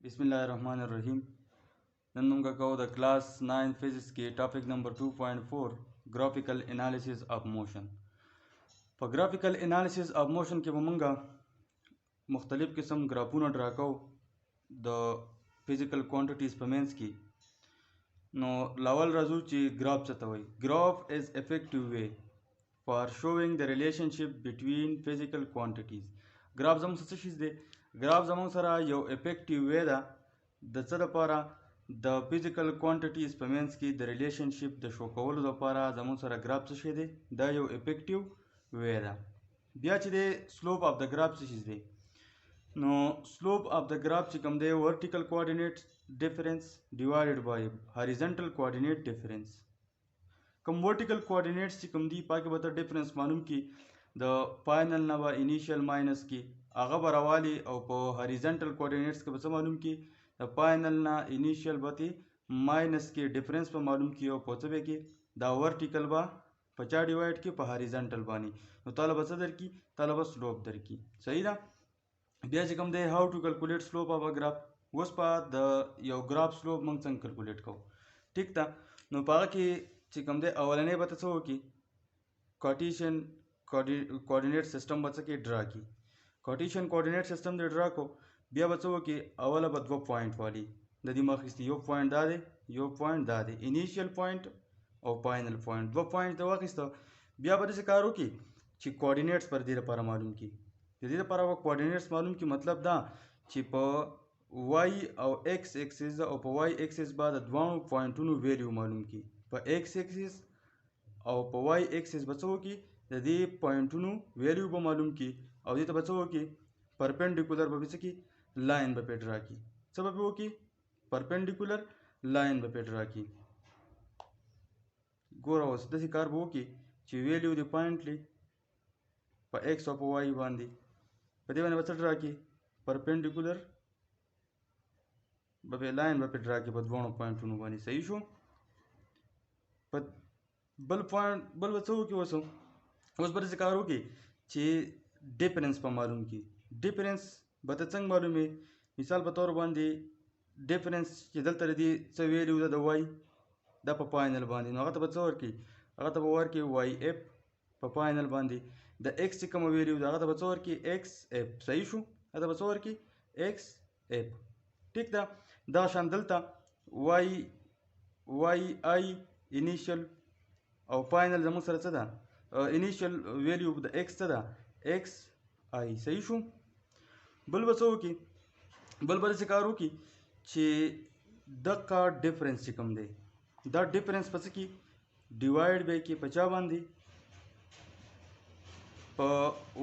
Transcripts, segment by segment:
बिस्मिल्लाहिर्रहमानिर्रहीम। नन मुंगा को द क्लास 9 फिजिक्स के topic number 2.4 graphical analysis of motion. पर ग्राफिकल एनालिसिस ऑफ मोशन के मुंगा मुख्तलिफ किस्म ग्राफून ड्रा को द फिजिकल क्वांटिटीज पमेंस की नो लावल राजू ची ग्राफ चतवई। Graph is effective way for showing the relationship between physical quantities. Graph जम सचिश दे ग्राफ जम सरा यो इफेक्टिव वे दा द च दपारा द फिजिकल क्वांटिटीज पमेंस की द रिलेशनशिप द शो कवल दपारा जम सरा ग्राफ चशे दे द यो इफेक्टिव वे दा। बिया ची दे स्लोप ऑफ द ग्राफ चशिश दे नो स्लोप ऑफ द ग्राफ चिकम दे vertical coordinate difference divided by horizontal coordinate difference. कम वर्टिकल कोऑर्डिनेट्स चिकम दी पाके बता डिफरेंस मालूम की द फाइनल नवा इनिशियल माइनस की आगा बरावाली और पो हॉरिजॉन्टल कोऑर्डिनेट्स के बस मालूम की द फाइनल ना इनिशियल बती माइनस के डिफरेंस पर मालूम की और पोचबे की द वर्टिकल बा 50 डिवाइड के पर हॉरिजॉन्टल बानी तो ताला बस दर की ताला बस स्लोप दर की सही ना। बिया चिकम दे how to calculate slope of a graph वस पा द यो ग्राफ स्लोप मंग संग कैलकुलेट को ठीक था नो पा की चिकम दे अवलने बता की कार्टेशियन कोऑर्डिनेट सिस्टम बच के ड्रा की कार्टेशियन कोऑर्डिनेट सिस्टम दे ड्रा को बिया बचो कि अवल बदव पॉइंट वाली ददी मखिस्ती यो पॉइंट दा दे इनिशियल पॉइंट और फाइनल पॉइंट दो पॉइंट दवा किस्तो बिया बदे से कारो की ची कोऑर्डिनेट्स पर दीरे पारा मालूम की दीरे पारा वो कोऑर्डिनेट्स मालूम की मतलब दा ची प वाई और एक्स एक्सिस और प वाई एक्सिस बाद द्वाणु पॉइंटनु वैल्यू मालूम की प एक्स एक्सिस और प वाई एक्सिस बचो की यदि पॉइंटनु वैल्यू को मालूम की और ये तो बचो की परपेंडिकुलर बबिस की लाइन पे ड्रा की सब वो की परपेंडिकुलर लाइन पे ड्रा की गोरा हो दसी कार वो की ची वैल्यू दी पॉइंट ली प एक्स और प वाई बांधी पदे मैंने बच ड्रा की परपेंडिकुलर बबे लाइन पे ड्रा की बदवाणो पॉइंट नु बानी सही शो बल पॉइंट बल बचो की वसो उस पर से कारो की ची डिफरेंस पर मालूम की डिफरेंस बता चंग मालूम है मिसाल बतौर बांधी डिफरेंस की दल तरह दी च value the why the final बांधी अगर तो बचो की अगर तो वर की वाई एफ फाइनल बांधी द एक्स की कम वैल्यू अगर तो बचो की एक्स एफ सही शू अगर बचो की एक्स एफ ठीक था दा शान दलता वाई वाई आई इनिशियल और फाइनल जमू सर चदा इनिशियल वैल्यू द एक्स चदा एक्स आई सही शू बल बचो की बल बल से कारो की चे द का डिफरेंस चिकम दे द डिफरेंस पस की डिवाइड बाय की 50 बांधी प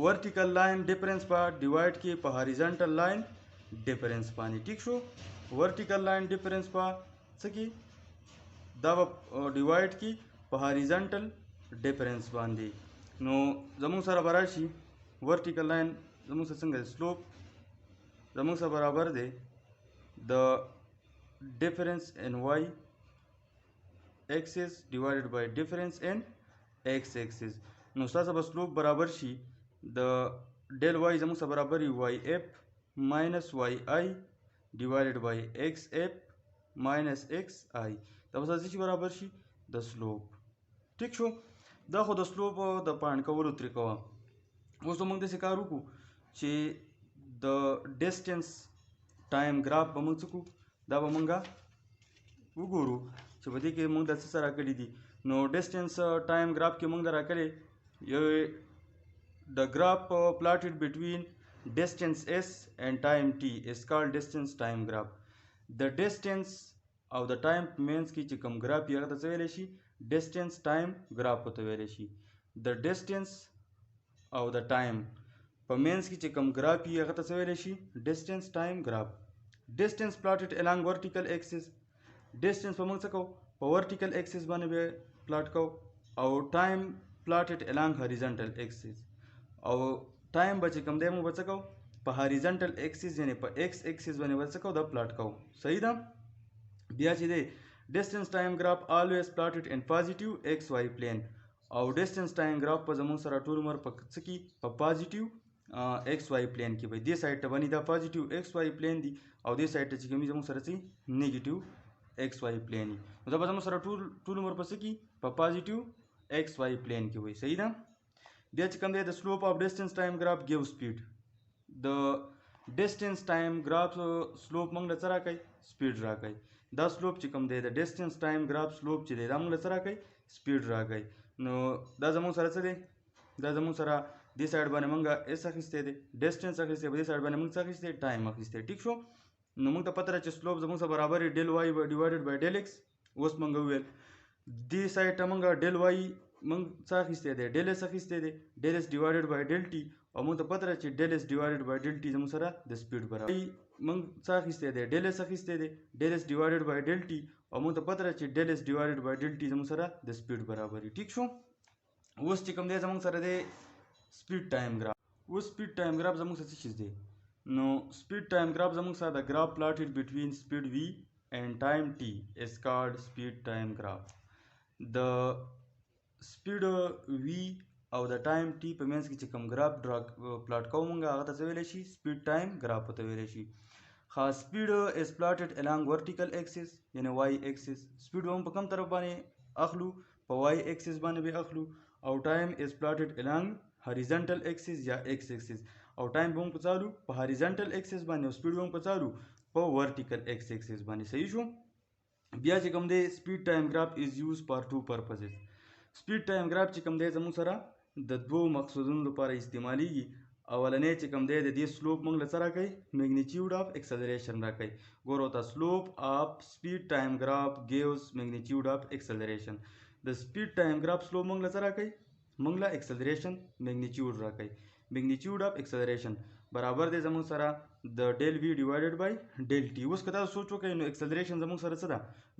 वर्टिकल लाइन डिफरेंस पा डिवाइड की प हॉरिजॉन्टल लाइन डिफरेंस पानी ठीक शो वर्टिकल लाइन डिफरेंस पा सकी द डिवाइड की प हॉरिजॉन्टल डिफरेंस बांधी नो जमू सारा बराशी वर्टिकल लाइन जमू से संग स्लोप जमू सा बराबर दे द difference in y axis divided by difference in x axis नो सा स्लोप बराबर शी द डेल वाई जमू सा बराबर ही y f minus y i divided by x f minus x i तब सा बराबर शी द स्लोप ठीक शो द खो द स्लोप द पान का वो त्रिकोण वो तो मंग से कारू को चे द डिस्टेंस टाइम ग्राफ बमंग चुकू दा बमंगा उगुरु चबदी के मंग दस सरा कली दी नो डिस्टेंस टाइम ग्राफ के मंग दरा करे ये the graph plotted between distance s and time t is called distance time graph. The distance of the time means की चिकम ग्राफ या तो चवेले शी distance time graph होते वेले she the distance of the time पर means की चिकम ग्राफ या तो चवेले she distance time graph. Distance plotted along vertical axis distance पर मंग सको पर vertical axis बने बे प्लॉट को और time plotted along horizontal axis और टाइम बचे कम दे बच को पर हॉरिजॉन्टल एक्सिस यानी पर एक्स एक्सिस बने बच को द प्लॉट को सही था बिया दे distance time graph always plotted in positive x y plane और डिस्टेंस टाइम ग्राफ पर जमू सरा टूर मर पर की पर पॉजिटिव एक्स वाई प्लेन کې وي دې سایډ ته باندې دا پازیټیو ایکس وائی پلین دی او دې سایډ ته چې کوم زموږ سره چې نیگیټیو ایکس وائی پلین نو دا به زموږ سره ټول عمر پسې کې په پازیټیو ایکس وائی پلین کې وي صحیح ده بیا چې کوم دی د سلوپ اف ډیسټنس ټایم ګراف ګیو سپیډ د ډیسټنس ټایم ګراف سلوپ موږ له څه راکوي سپیډ راکوي دا سلوپ چې کوم دی د ډیسټنس ټایم ګراف سلوپ چې دی دا موږ له څه راکوي سپیډ راکوي نو دا زموږ سره څه دی دا زموږ سره دې سایډ باندې موږ ایس اخیستی دی ډیسټنس اخیستی په دې سایډ باندې موږ څه اخیستی ټایم اخیستی ټیک شو نو موږ ته پته ده چې سلوپ زموږ سره برابر دی ډیل وائی ډیوایډډ بای ډیل ایکس اوس موږ وویل دې سایډ ته موږ ډیل وائی موږ څه اخیستی دی ډیل ایس اخیستی دی ډیل ایس ډیوایډډ بای ډیل ټي او موږ ته پته ده چې ډیل ایس ډیوایډډ بای ډیل ټي زموږ سره د سپیډ برابر موږ څه اخیستی دی ډیل ایس اخیستی دی ډیل ایس ډیوایډډ بای ډیل ټي او موږ ته پته ده چې ډیل ایس ډیوایډډ بای ډیل ټي زموږ سره د سپیډ برابر دی ټیک شو اوس چې کوم دی زموږ سره دی سپیډ ټایم ګراف اوس سپیډ ټایم ګراف زموږ سره څه چیز دی نو سپیډ ټایم ګراف زموږ سره د ګراف پلاټډ بټوین سپیډ وی اینڈ ټایم ټي از کالډ سپیډ ټایم ګراف د سپیډ وی او د ټایم ټي په منځ کې چې کوم ګراف پلاټ کوو موږ هغه ته څه ویلی شي سپیډ ټایم ګراف ورته ویلی شي خاص سپیډ از پلاټډ الانګ ورټیکل ایکسس یعنی وائی ایکسس سپیډ هم په کوم طرف باندې اخلو په وائی ایکسس باندې به اخلو او ټایم از پلاټډ الانګ هاریزنټل ایکسس یا ایکس ایکسس او ټایم به هم په څالو په هاریزنټل ایکسس باندې او سپیډ به هم په څالو په ورټیکل ایکس ایکسس باندې صحیح شو بیا چې کوم دی سپیډ ټایم ګراف از یوز فار ټو پرپزز سپیډ ټایم ګراف چې کوم دی زموږ سره د دوو مقصودونو لپاره استعمالیږي اولنی چې کوم دی د دې سلوپ موږ له څه راکوي میګنیچیوډ اف ایکسلریشن راکوي ګورو ته سلوپ اف سپیډ ټایم ګراف ګیوز میګنیچیوډ اف ایکسلریشن د سپیډ ټایم ګراف سلوپ موږ له څه راکوي موږ له ایکسلریشن میګنیچیوډ راکوي میګنیچیوډ اف ایکسلریشن برابر دی زموږ سره د ډیل وی ډیوایډډ بای ډیل ټي اوس که تاسو سوچ وکړئ نو ایکسلریشن زموږ سره څه ده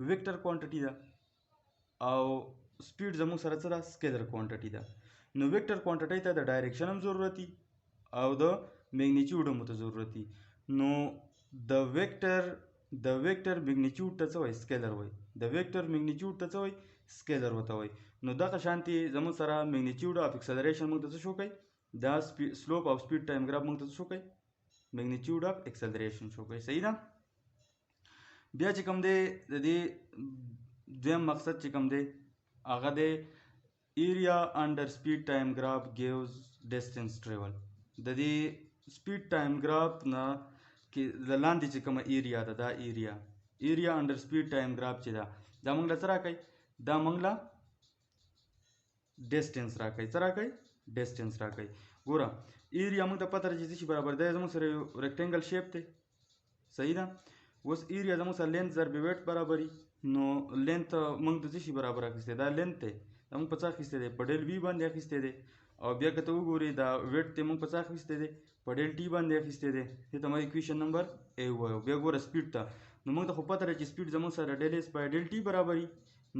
ویکټر کوانټټي ده او سپیډ زموږ سره څه ده سکیلر کوانټټي ده نو ویکټر کوانټټي ته د ډایرکشن هم ضرورت او د میګنیچیوډ هم ته ضرورت نو د ویکټر میګنیچیوډ ته څه وایي سکیلر وایي د ویکټر میګنیچیوډ ته څه وایي سکیلر ورته وایي نو دغه شانتي زموږ سره میګنیچیوډ اف ایکسلریشن موږ ته څه شو کوي دا سلوپ اف سپیډ ټایم ګراف موږ ته څه شو کوي میګنیچیوډ اف ایکسلریشن شو کوي صحیح ده بیا چې کوم دی د دې دویم مقصد چې کوم دی هغه دی ایریا انډر سپیډ ټایم ګراف ګیوز ډسټنس ټریول د دې سپیډ ټایم ګراف نه کې د لاندې چې کومه ایریا ده دا ایریا انډر سپیډ ټایم ګراف چې ده دا موږ له څه راکوي دا موږ له ډسټنس راکوي څه راکوي ډسټنس راکوي ګوره ایریا موږ ته پته ده چې څه شي برابر دی زموږ سره یو ریکټینګل شیپ دی صحیح ده اوس ایریا زموږ سره لینث ضرب ویټ برابري نو لینث موږ ته څه شي برابر اخیستی دا لینث دی دا موږ په څه اخیستی دی په ډیل وی باندې اخیستی دی او بیا که ته وګورې دا ویټ دی موږ په څه اخیستی دی په ډیل ټي باندې اخیستی دی دې ته موږ اکویشن نمبر ا ووایو بیا ګوره سپیډ ته نو موږ ته خو پته ده چې سپیډ زموږ سره ډیل ایس بای ډیل ټي برابري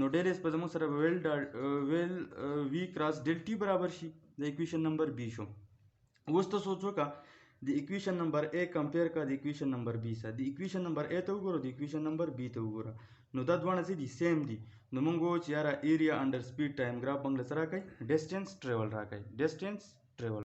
نو ډیل ایس په زموږ سره ویل وی کراس ډیل ټي برابر شي د اکویشن نمبر بی شو اوس ته سوچ وکړه د اکویشن نمبر ا کمپیر کا د اکویشن نمبر بی سره د اکویشن نمبر ا ته وګوره د اکویشن نمبر بی ته وګوره نو دا دواړه څه دي سیم دي نو موږ وایو چې یاره ایریا انډر سپیډ ټایم ګراف موږ له څه راکوي ډسټنس ټریول راکوي ډسټنس ټریول